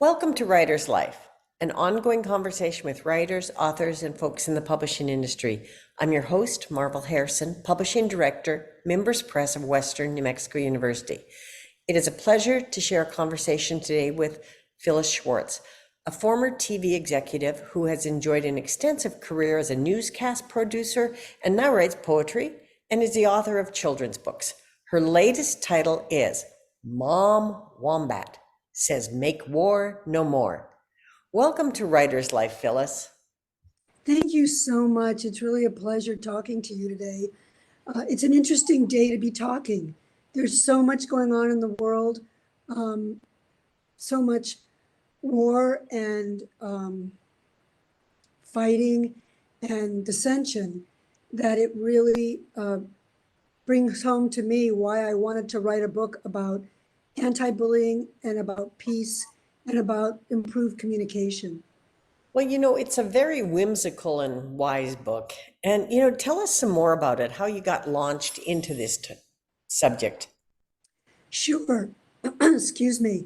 Welcome to Writer's Life, an ongoing conversation with writers, authors, and folks in the publishing industry. I'm your host, Marvel Harrison, Publishing Director, Mimbres Press of Western New Mexico University. It is a pleasure to share a conversation today with Phyllis Schwartz, a former TV executive who has enjoyed an extensive career as a newscast producer and now writes poetry and is the author of children's books. Her latest title is Mom Wombat Says Make War No More. Welcome to Writer's Life, Phyllis. Thank you so much. It's really a pleasure talking to you today. It's an interesting day to be talking. There's so much going on in the world, so much war and fighting and dissension that it really brings home to me why I wanted to write a book about anti-bullying and about peace and about improved communication. Well, it's a very whimsical and wise book. And, tell us some more about it, how you got launched into this subject. Sure. Excuse me.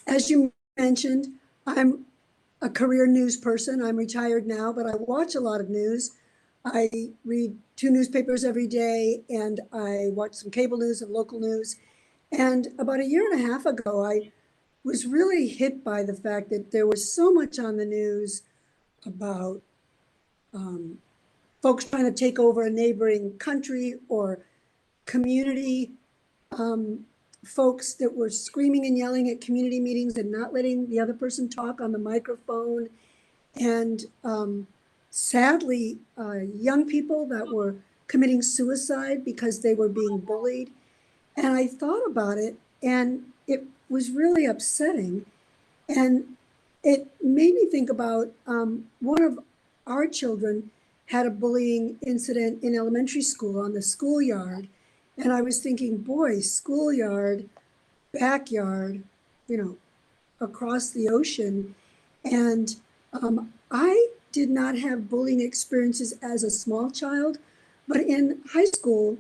As you mentioned, I'm a career news person. I'm retired now, but I watch a lot of news. I read 2 newspapers every day, and I watch some cable news and local news. And about a year and a half ago, I was really hit by the fact that there was so much on the news about folks trying to take over a neighboring country or community, folks that were screaming and yelling at community meetings and not letting the other person talk on the microphone. And sadly, young people that were committing suicide because they were being bullied. And I thought about it, and it was really upsetting. And it made me think about one of our children had a bullying incident in elementary school on the schoolyard. And I was thinking, boy, schoolyard, backyard, across the ocean. And I did not have bullying experiences as a small child, but in high school,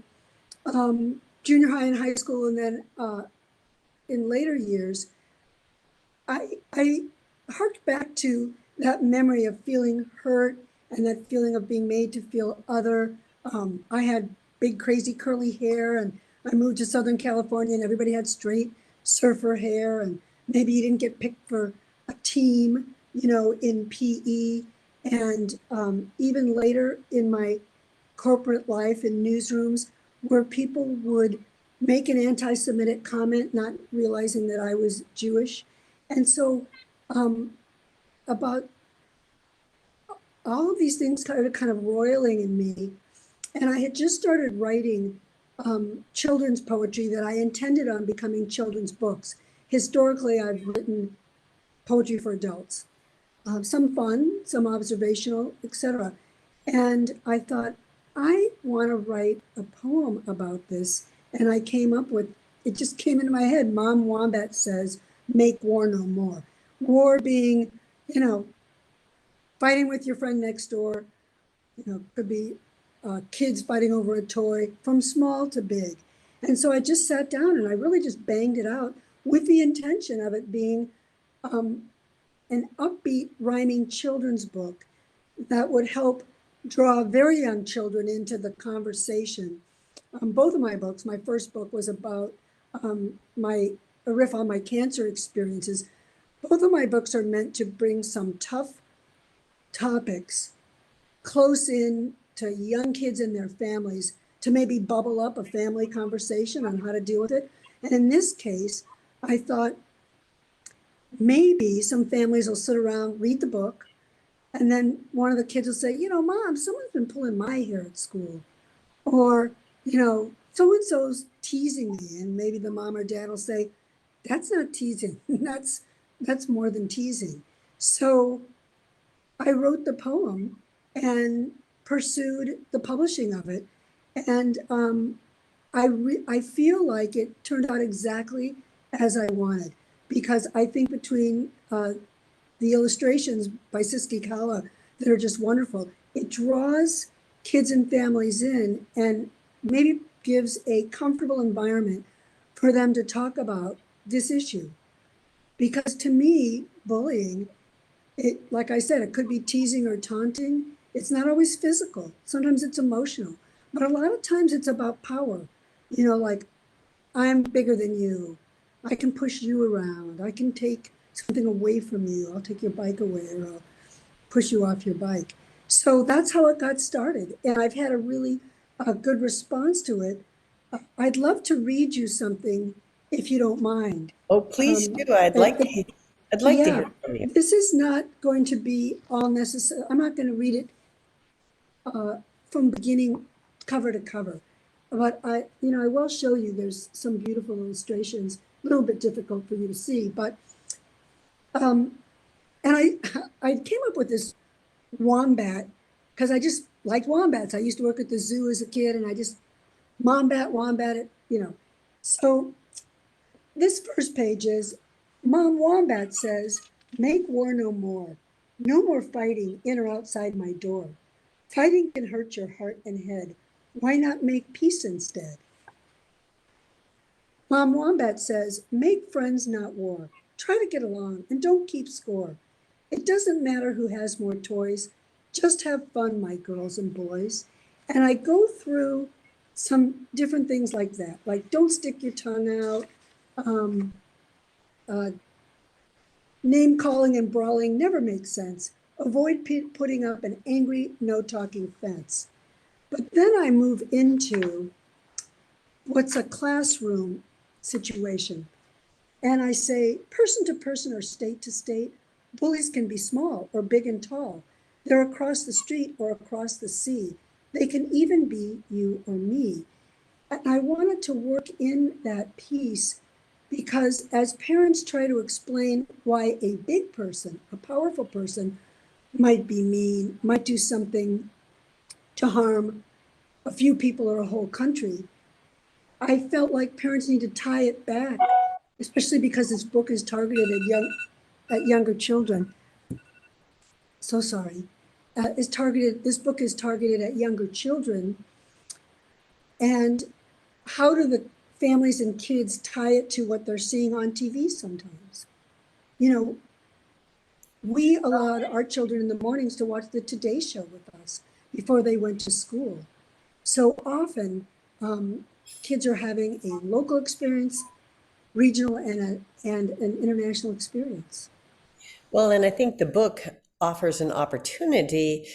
junior high and high school, and then in later years, I harked back to that memory of feeling hurt and that feeling of being made to feel other. I had big, crazy curly hair, and I moved to Southern California, and everybody had straight surfer hair, and maybe you didn't get picked for a team, in PE. And even later in my corporate life in newsrooms, where people would make an anti-Semitic comment, not realizing that I was Jewish. And so about all of these things kind of roiling in me. And I had just started writing children's poetry that I intended on becoming children's books. Historically, I've written poetry for adults, some fun, some observational, etc. And I thought, I want to write a poem about this. And I came up with, it just came into my head, Mom Wombat Says, Make War No More. War being, fighting with your friend next door, could be kids fighting over a toy, from small to big. And so I just sat down and I really just banged it out with the intention of it being an upbeat rhyming children's book that would help draw very young children into the conversation. Both of my books, my first book was about a riff on my cancer experiences. Both of my books are meant to bring some tough topics close in to young kids and their families to maybe bubble up a family conversation on how to deal with it. And in this case, I thought maybe some families will sit around, read the book, and then one of the kids will say, Mom, someone's been pulling my hair at school. Or, so-and-so's teasing me. And maybe the mom or dad will say, that's not teasing. That's more than teasing. So I wrote the poem and pursued the publishing of it. And I feel like it turned out exactly as I wanted, because I think between the illustrations by Siski Kala that are just wonderful, it draws kids and families in and maybe gives a comfortable environment for them to talk about this issue. Because to me, bullying, like I said, it could be teasing or taunting. It's not always physical. Sometimes it's emotional, but a lot of times it's about power. Like, I'm bigger than you. I can push you around. I can take something away from you. I'll take your bike away, or I'll push you off your bike. So that's how it got started. And I've had a really good response to it. I'd love to read you something if you don't mind. Oh, please Um, do. I'd it, like it, I'd like to yeah, hear from you. this is not going to be all necessary. I'm not going to read it from beginning cover to cover. But I will show you, there's some beautiful illustrations, a little bit difficult for you to see, but, and I came up with this wombat because I just liked wombats. I used to work at the zoo as a kid, and I just, wombat it. So this first page is, Mom Wombat says, make war no more. No more fighting in or outside my door. Fighting can hurt your heart and head. Why not make peace instead? Mom Wombat says, make friends, not war. Try to get along and don't keep score. It doesn't matter who has more toys. Just have fun, my girls and boys. And I go through some different things like that, like don't stick your tongue out, uh, name calling and brawling never makes sense. Avoid putting up an angry, no-talking fence. But then I move into what's a classroom situation. And I say, person to person or state to state, bullies can be small or big and tall. They're across the street or across the sea. They can even be you or me. And I wanted to work in that piece because as parents try to explain why a big person, a powerful person, might be mean, might do something to harm a few people or a whole country, I felt like parents need to tie it back, especially because this book is targeted at younger children. So sorry. This book is targeted at younger children. And how do the families and kids tie it to what they're seeing on TV sometimes? We allowed our children in the mornings to watch the Today Show with us before they went to school. So often, kids are having a local experience, regional, and an international experience. Well, and I think the book offers an opportunity.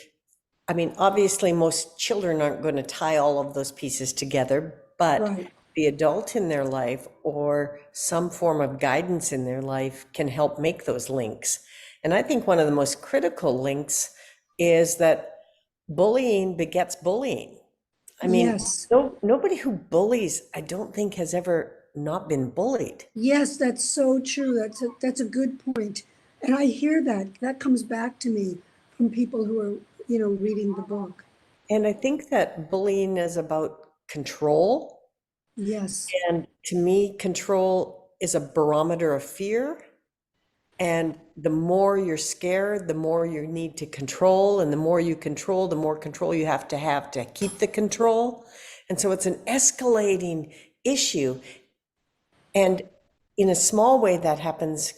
I mean, obviously, most children aren't going to tie all of those pieces together, but Right. the adult in their life or some form of guidance in their life can help make those links. And I think one of the most critical links is that bullying begets bullying. I mean, Yes. nobody who bullies, I don't think, has ever not been bullied. Yes, that's so true. That's a good point. And I hear that. That comes back to me from people who are, reading the book. And I think that bullying is about control. Yes. And to me, control is a barometer of fear. And the more you're scared, the more you need to control. And the more you control, the more control you have to keep the control. And so it's an escalating issue. And in a small way, that happens,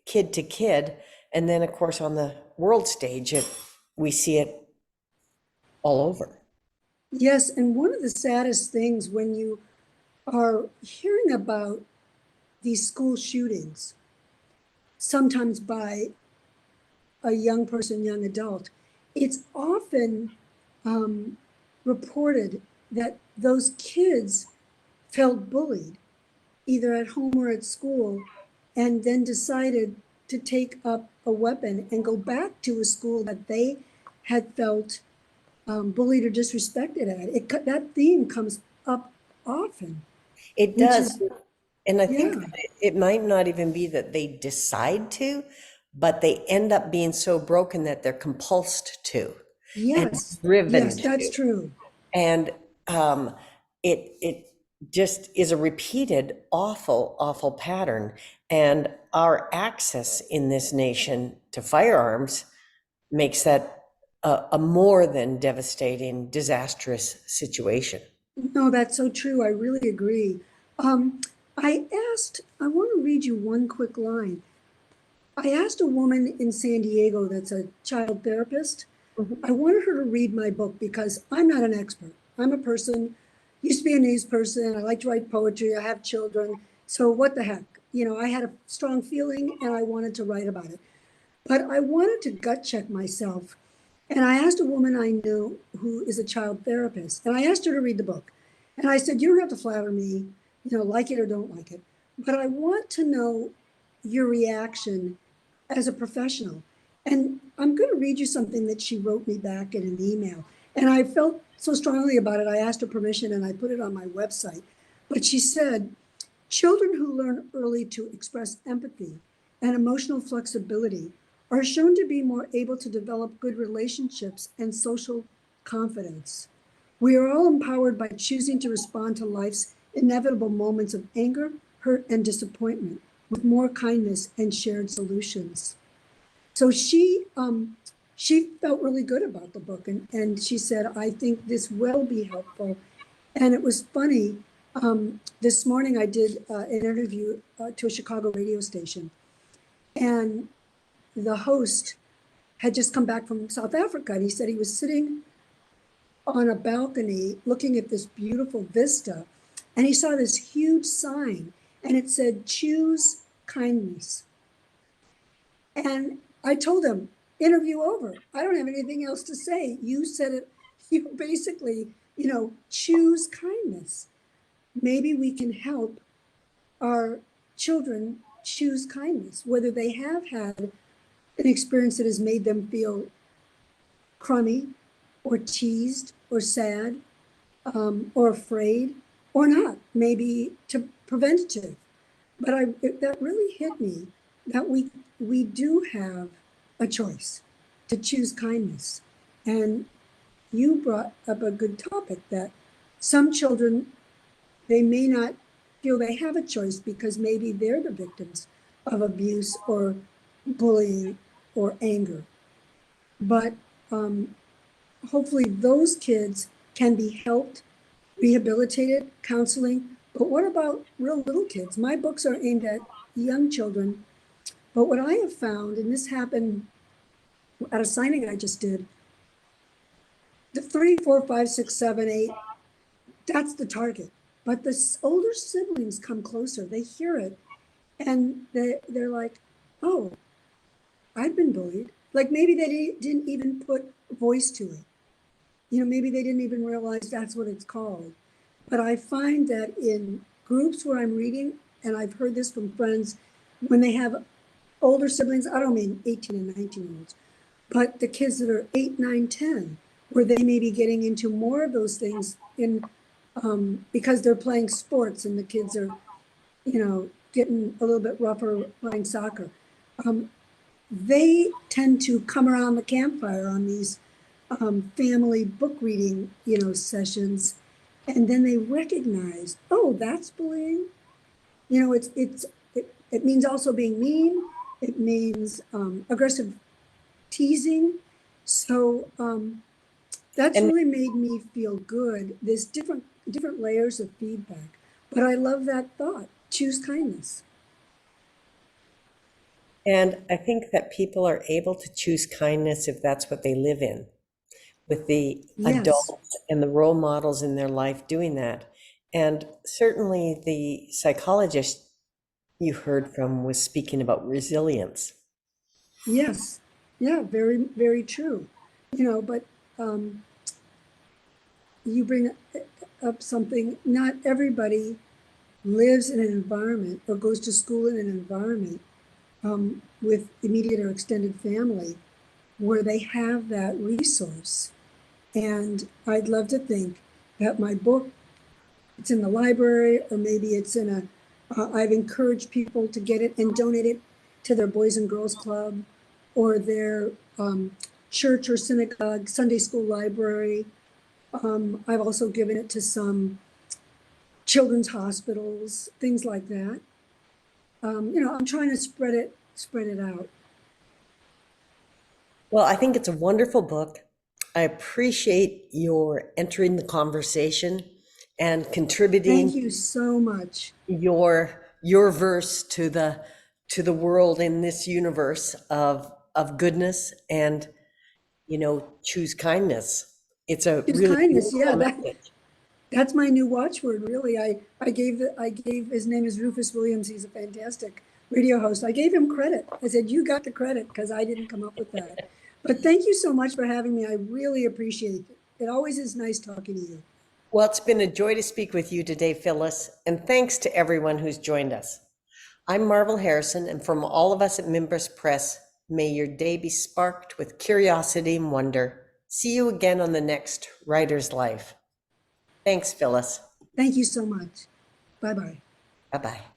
kid to kid. And then, of course, on the world stage, we see it all over. Yes. And one of the saddest things when you are hearing about these school shootings, sometimes by a young person, young adult, it's often reported that those kids felt bullied either at home or at school, and then decided to take up a weapon and go back to a school that they had felt bullied or disrespected at. That theme comes up often, It which does. is, And I think yeah, it might not even be that they decide to, but they end up being so broken that they're compulsed to and yes, driven yes, to. that's true. And it just is a repeated awful, awful pattern. And our access in this nation to firearms makes that a more than devastating, disastrous situation. No, that's so true. I really agree. Um, I want to read you one quick line. I asked a woman in San Diego that's a child therapist. Mhm. I wanted her to read my book because I'm not an expert. I'm a person, used to be a news person. I like to write poetry. I have children. So what the heck? I had a strong feeling and I wanted to write about it. But I wanted to gut check myself. And I asked a woman I knew who is a child therapist, and I asked her to read the book. And I said, you don't have to flatter me, like it or don't like it. But I want to know your reaction as a professional. And I'm going to read you something that she wrote me back in an email. And I felt so strongly about it, I asked her permission and I put it on my website. But she said, children who learn early to express empathy and emotional flexibility are shown to be more able to develop good relationships and social confidence. We are all empowered by choosing to respond to life's inevitable moments of anger, hurt, and disappointment with more kindness and shared solutions. So she felt really good about the book, and she said, I think this will be helpful. And it was funny. This morning I did an interview to a Chicago radio station, and the host had just come back from South Africa, and he said he was sitting on a balcony looking at this beautiful vista, and he saw this huge sign, and it said, choose kindness. And I told him, interview over. I don't have anything else to say. You said it, you basically, choose kindness. Maybe we can help our children choose kindness, whether they have had an experience that has made them feel crummy or teased or sad or afraid or not, maybe to preventative. But that really hit me that we do have a choice to choose kindness. And you brought up a good topic that some children, they may not feel they have a choice because maybe they're the victims of abuse or bullying or anger. But hopefully those kids can be helped, rehabilitated, counseling. But what about real little kids? My books are aimed at young children. But what I have found, and this happened at a signing I just did, the 3, 4, 5, 6, 7, 8, that's the target. But the older siblings come closer. They hear it and they're like, oh, I've been bullied. Like maybe they didn't even put voice to it. Maybe they didn't even realize that's what it's called. But I find that in groups where I'm reading, and I've heard this from friends, when they have older siblings, I don't mean 18 and 19-year-olds, but the kids that are 8, 9, 10, where they may be getting into more of those things because they're playing sports and the kids are, getting a little bit rougher playing soccer. They tend to come around the campfire on these family book reading, sessions, and then they recognize, oh, that's bullying. It means also being mean. It means aggressive teasing. So that's And really made me feel good. There's different layers of feedback, but I love that thought. Choose kindness. and I think that people are able to choose kindness if that's what they live in, with the Yes. adults and the role models in their life doing that. And certainly the psychologist you heard from was speaking about resilience. Yes. Yeah. Very, very true. But um, you bring up something. Not everybody lives in an environment or goes to school in an environment with immediate or extended family where they have that resource. And I'd love to think that my book, it's in the library, or maybe it's in I've encouraged people to get it and donate it to their Boys and Girls Club or their church or synagogue, Sunday school library. I've also given it to some children's hospitals, things like that. I'm trying to spread it out. Well, I think it's a wonderful book. I appreciate your entering the conversation and Thank contributing you so much. your verse to the world in this universe of goodness and, choose kindness. It's a His really kindness, yeah, beautiful message. that's my new watchword, really. I gave his name is Rufus Williams. He's a fantastic radio host. I gave him credit. I said, you got the credit because I didn't come up with that. But thank you so much for having me. I really appreciate it. It always is nice talking to you. Well, it's been a joy to speak with you today, Phyllis, and thanks to everyone who's joined us. I'm Marvel Harrison, and from all of us at Mimbres Press, may your day be sparked with curiosity and wonder. See you again on the next Writer's Life. Thanks, Phyllis. Thank you so much. Bye-bye. Bye-bye.